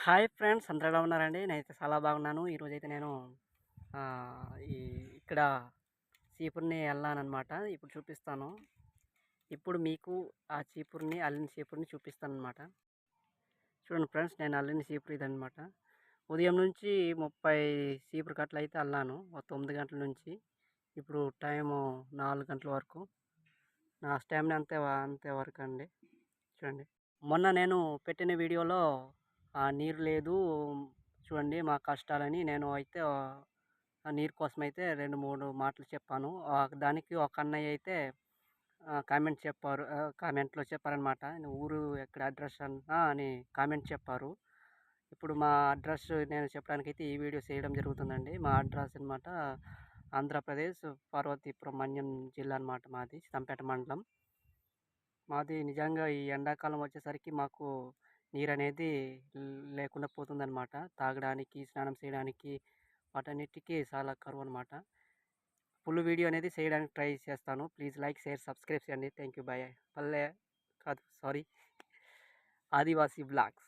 Hi friends, అందరూ ఎలా ఉన్నారండి? నేనైతే చాలా బాగున్నాను. ఈరోజైతే నేను ఆహ్, ఈ ఇక్కడ చీపురుని అల్లాననమాట. ఇప్పుడు చూపిస్తాను. ఇప్పుడు మీకు ఆ చీపురుని, అల్లిన చీపురుని చూపిస్తాననమాట. చూడండి ఫ్రెండ్స్, నేను అల్లిన చీపురు ఇదనమాట. ఉదయం నుంచి 30 చీపురు కట్టలయితే అల్లాను. ఓ 9 గంటల నుంచి. ఇప్పుడు టైము 4 గంటల వరకు. నా స్టామినా అంతే వరకండి. చూడండి. మొన్న నేను పెట్టిన వీడియోలో నీరు లేదు చూడండి మా కష్టాలని నేను అయితే ఆ నీరు కోసమైతే 2, 3 మాటలు చెప్పాను. దానికి ఒక అన్నయ్య అయితే కామెంట్‌లో చెప్పారనమాట. ఊరు ఎక్కడ అడ్రస్ అని కామెంట్ చెప్పారు. ఇప్పుడు మా అడ్రస్ నేను చెప్పడానికైతే ఈ వీడియో చేయడం జరుగుతుందండి. మా అడ్రస్ అనమాట ఆంధ్రప్రదేశ్ పార్వతీపురం మన్యం జిల్లా అనమాట మాది. సంపేట మండలం. మాది నిజంగా ఈ ఎండాకాలం వచ్చేసరికి మాకు నీరనేది లేకుండా పోతుందనమాట. తాగడానికి, స్నానం చేయడానికి వాటన్నిటికి చాలా కరువనమాట. ఫుల్ వీడియో అనేది చేయడానికి ట్రై చేస్తాను. ప్లీజ్ లైక్, షేర్, సబ్స్క్రైబ్ చేయండి. Thank you. బై. పల్లె కాదు సారీ ఆదివాసీ బ్లాగ్స్.